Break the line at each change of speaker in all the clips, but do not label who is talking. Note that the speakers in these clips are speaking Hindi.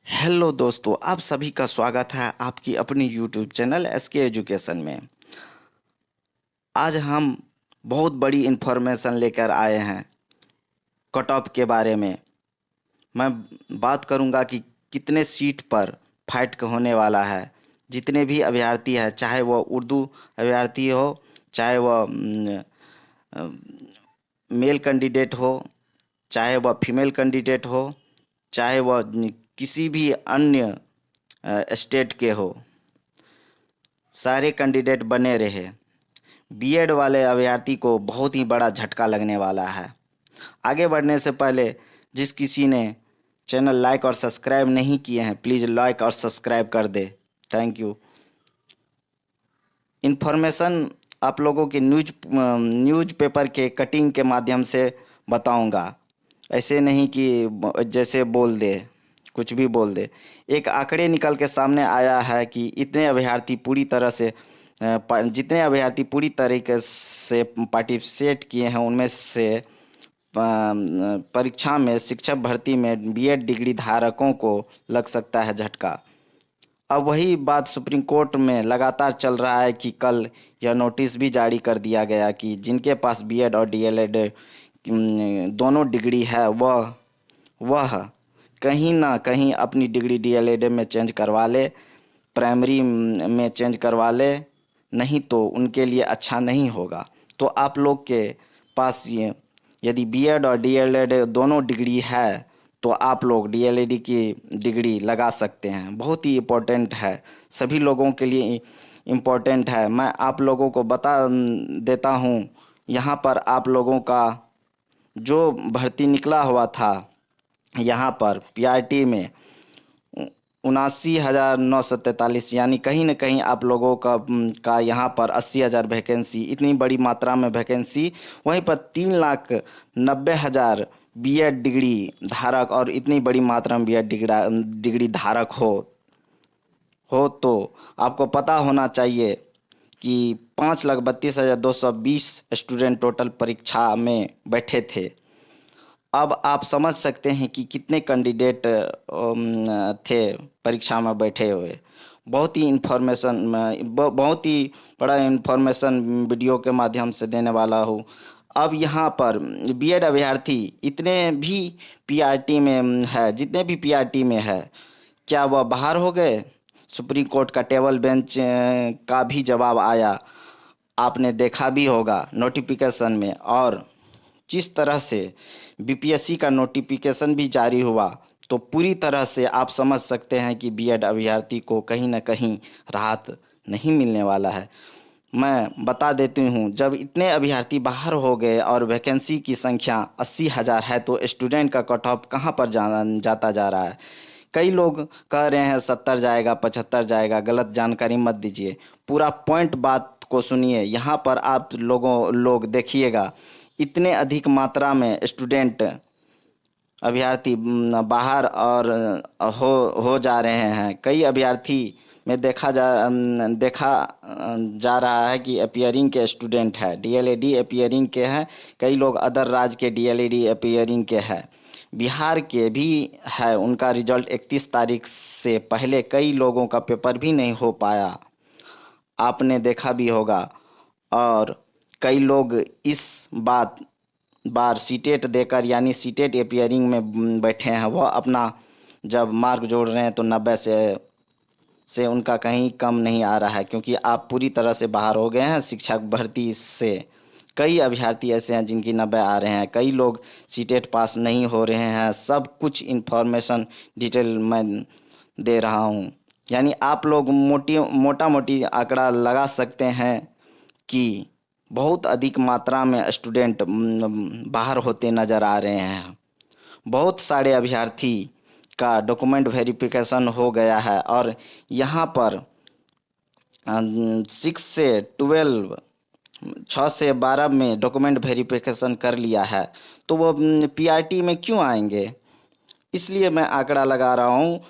हेलो दोस्तों, आप सभी का स्वागत है आपकी अपनी यूट्यूब चैनल एसके एजुकेशन में। आज हम बहुत बड़ी इन्फॉर्मेशन लेकर आए हैं कट ऑफ के बारे में। मैं बात करूंगा कि कितने सीट पर फाइट होने वाला है। जितने भी अभ्यर्थी हैं, चाहे वह उर्दू अभ्यर्थी हो, चाहे वह मेल कैंडिडेट हो, चाहे वह फीमेल कैंडिडेट हो, चाहे वह किसी भी अन्य स्टेट के हो, सारे कैंडिडेट बने रहे। बीएड वाले अभ्यर्थी को बहुत ही बड़ा झटका लगने वाला है। आगे बढ़ने से पहले जिस किसी ने चैनल लाइक और सब्सक्राइब नहीं किए हैं, प्लीज़ लाइक और सब्सक्राइब कर दे। Thank you. इन्फॉर्मेशन आप लोगों के न्यूज़पेपर के कटिंग के माध्यम से बताऊंगा। ऐसे नहीं कि जैसे बोल दे, कुछ भी बोल दे। एक आंकड़े निकल के सामने आया है कि इतने अभ्यर्थी पूरी तरह से जितने अभ्यर्थी पूरी तरीके से पार्टिसिपेट किए हैं, उनमें से परीक्षा में शिक्षक भर्ती में बीएड डिग्री धारकों को लग सकता है झटका। अब वही बात सुप्रीम कोर्ट में लगातार चल रहा है कि कल यह नोटिस भी जारी कर दिया गया कि जिनके पास बीएड और डीएलएड दोनों डिग्री है वह कहीं ना कहीं अपनी डिग्री डीएलएड में चेंज करवा ले, प्राइमरी में चेंज करवा ले, नहीं तो उनके लिए अच्छा नहीं होगा। तो आप लोग के पास ये यदि बीएड और डीएलएड दोनों डिग्री है तो आप लोग डीएलएड की डिग्री लगा सकते हैं। बहुत ही इम्पोर्टेंट है, सभी लोगों के लिए इम्पोर्टेंट है। मैं आप लोगों को बता देता हूँ, यहाँ पर आप लोगों का जो भर्ती निकला हुआ था, यहाँ पर पीआरटी में 79,943, यानी कहीं ना कहीं आप लोगों का यहाँ पर 80,000 वैकेंसी, इतनी बड़ी मात्रा में वैकेंसी। वहीं पर 3,90,000 बीएड डिग्री धारक और इतनी बड़ी मात्रा में बीएड डिग्री धारक हो तो आपको पता होना चाहिए कि 5,32,220 स्टूडेंट टोटल परीक्षा में बैठे थे। अब आप समझ सकते हैं कि कितने कैंडिडेट थे परीक्षा में बैठे हुए। बहुत ही बड़ा इन्फॉर्मेशन वीडियो के माध्यम से देने वाला हूँ। अब यहाँ पर बीएड अभ्यर्थी इतने भी पीआरटी में है, जितने भी पीआरटी में है, क्या वह बाहर हो गए? सुप्रीम कोर्ट का टेबल बेंच का भी जवाब आया, आपने देखा भी होगा नोटिफिकेशन में। और जिस तरह से बीपीएससी का नोटिफिकेशन भी जारी हुआ, तो पूरी तरह से आप समझ सकते हैं कि बीएड अभ्यर्थी को कहीं ना कहीं राहत नहीं मिलने वाला है। मैं बता देती हूँ, जब इतने अभ्यर्थी बाहर हो गए और वैकेंसी की संख्या 80,000 है, तो स्टूडेंट का कट ऑफ कहाँ पर जाता जा रहा है। कई लोग कह रहे हैं 70 जाएगा, 75 जाएगा। गलत जानकारी मत दीजिए, पूरा पॉइंट बात को सुनिए। यहाँ पर आप लोग देखिएगा, इतने अधिक मात्रा में स्टूडेंट अभ्यर्थी बाहर और हो जा रहे हैं। कई अभ्यर्थी में देखा जा रहा है कि अपियरिंग के स्टूडेंट है, डीएलएडी अपियरिंग के हैं। कई लोग अदर राज्य के डीएलएडी अपियरिंग के हैं। बिहार के भी है, उनका रिजल्ट 31 तारीख से पहले कई लोगों का पेपर भी नहीं हो पाया, आपने देखा भी होगा। और कई लोग इस बार सीटेट देकर, यानी सीटेट अपियरिंग में बैठे हैं, वह अपना जब मार्क जोड़ रहे हैं तो 90 से उनका कहीं कम नहीं आ रहा है, क्योंकि आप पूरी तरह से बाहर हो गए हैं शिक्षक भर्ती से। कई अभ्यर्थी ऐसे हैं जिनकी 90 आ रहे हैं, कई लोग सीटेट पास नहीं हो रहे हैं। सब कुछ इन्फॉर्मेशन डिटेल मैं दे रहा हूँ, यानी आप लोग मोटा मोटी आंकड़ा लगा सकते हैं कि बहुत अधिक मात्रा में स्टूडेंट बाहर होते नज़र आ रहे हैं। बहुत सारे अभ्यर्थी का डॉक्यूमेंट वेरिफिकेशन हो गया है, और यहाँ पर 6 से 12 में डॉक्यूमेंट वेरिफिकेशन कर लिया है, तो वो पीआरटी में क्यों आएंगे? इसलिए मैं आंकड़ा लगा रहा हूँ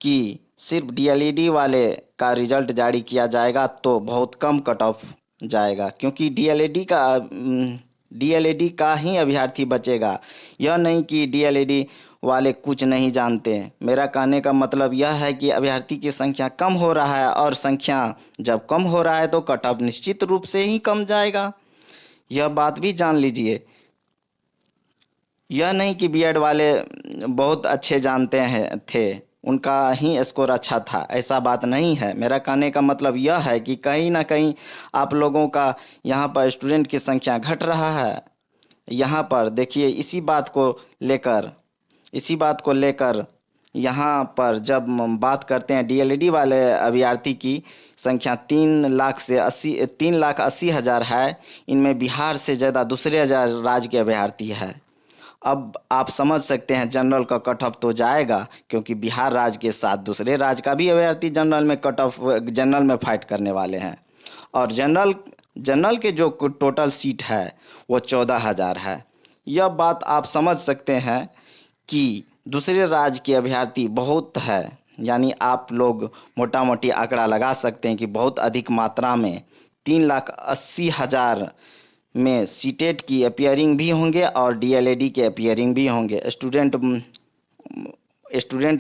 कि सिर्फ डीएलईडी वाले का रिजल्ट जारी किया जाएगा तो बहुत कम कट ऑफ जाएगा, क्योंकि डीएलईडी का ही अभ्यर्थी बचेगा। यह नहीं कि डीएलईडी वाले कुछ नहीं जानते। मेरा कहने का मतलब यह है कि अभ्यर्थी की संख्या कम हो रहा है, और संख्या जब कम हो रहा है तो कट ऑफ निश्चित रूप से ही कम जाएगा। यह बात भी जान लीजिए। यह नहीं कि बीएड वाले बहुत अच्छे जानते हैं थे, उनका ही स्कोर अच्छा था, ऐसा बात नहीं है। मेरा कहने का मतलब यह है कि कहीं ना कहीं आप लोगों का यहाँ पर स्टूडेंट की संख्या घट रहा है। यहाँ पर देखिए, इसी बात को लेकर यहाँ पर जब हम बात करते हैं डीएलएडी वाले अभ्यर्थी की संख्या 3,80,000 है। इनमें बिहार से ज़्यादा दूसरे राज्य के अभ्यर्थी है। अब आप समझ सकते हैं जनरल का कट ऑफ तो जाएगा, क्योंकि बिहार राज्य के साथ दूसरे राज्य का भी अभ्यर्थी जनरल में फाइट करने वाले हैं। और जनरल के जो टोटल सीट है वो 14,000 है। यह बात आप समझ सकते हैं कि दूसरे राज्य के अभ्यर्थी बहुत है, यानी आप लोग मोटा मोटी आंकड़ा लगा सकते हैं कि बहुत अधिक मात्रा में 3,80,000 में सीटेट की अपियरिंग भी होंगे और डीएलएडी के अपियरिंग भी होंगे। स्टूडेंट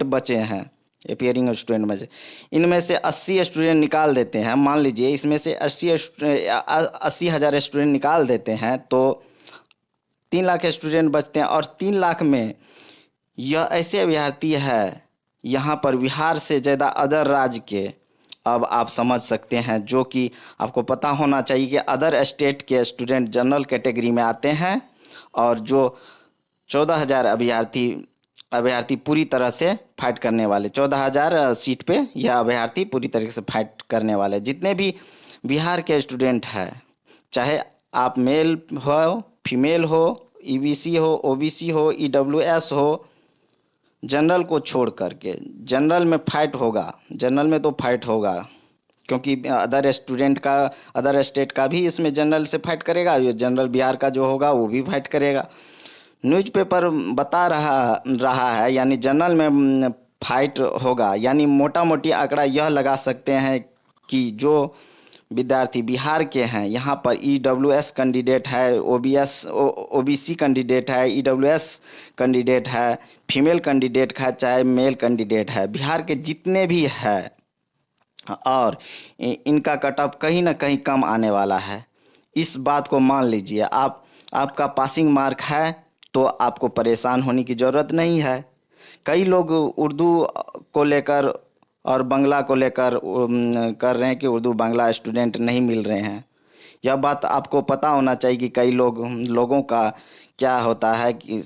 बचे हैं, अपियरिंग स्टूडेंट में से इनमें से 80 स्टूडेंट निकाल देते हैं। मान लीजिए इसमें से 80,000 स्टूडेंट निकाल देते हैं तो 3 लाख स्टूडेंट बचते हैं। और 3 लाख में यह ऐसे अभ्यर्थी है यहाँ पर बिहार से ज़्यादा अदर राज्य के। अब आप समझ सकते हैं, जो कि आपको पता होना चाहिए कि अदर स्टेट के स्टूडेंट जनरल कैटेगरी में आते हैं, और जो 14,000 अभ्यर्थी पूरी तरह से फाइट करने वाले, 14,000 सीट पे यह अभ्यर्थी पूरी तरीके से फाइट करने वाले। जितने भी बिहार के स्टूडेंट हैं, चाहे आप मेल हो, फीमेल हो, ईबीसी हो, ओबीसी हो, ईडब्ल्यूएस हो, जनरल को छोड़ करके जनरल में तो फाइट होगा, क्योंकि अदर स्टेट का भी इसमें जनरल से फाइट करेगा। ये जनरल बिहार का जो होगा वो भी फाइट करेगा। न्यूज़पेपर बता रहा है, यानी जनरल में फाइट होगा। यानी मोटा मोटी आंकड़ा यह लगा सकते हैं कि जो विद्यार्थी बिहार के हैं यहाँ पर ईडब्ल्यूएस कैंडिडेट है, ओबीसी कैंडिडेट है, ईडब्ल्यूएस कैंडिडेट है, फीमेल कैंडिडेट है, चाहे मेल कैंडिडेट है, बिहार के जितने भी है, और इनका कट ऑफ कहीं ना कहीं कम आने वाला है। इस बात को मान लीजिए। आपका पासिंग मार्क है तो आपको परेशान होने की ज़रूरत नहीं है। कई लोग उर्दू को लेकर और बांग्ला को लेकर कर रहे हैं कि उर्दू बांग्ला स्टूडेंट नहीं मिल रहे हैं। यह बात आपको पता होना चाहिए कि कई लोगों का क्या होता है कि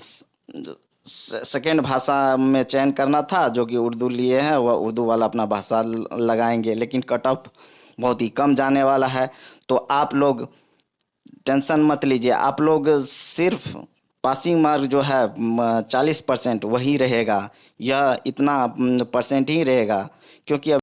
सेकेंड भाषा में चयन करना था, जो कि उर्दू लिए हैं, वह उर्दू वाला अपना भाषा लगाएंगे, लेकिन कट ऑफ बहुत ही कम जाने वाला है। तो आप लोग टेंशन मत लीजिए। आप लोग सिर्फ पासिंग मार्क जो है 40% वही रहेगा, यह इतना परसेंट ही रहेगा, क्योंकि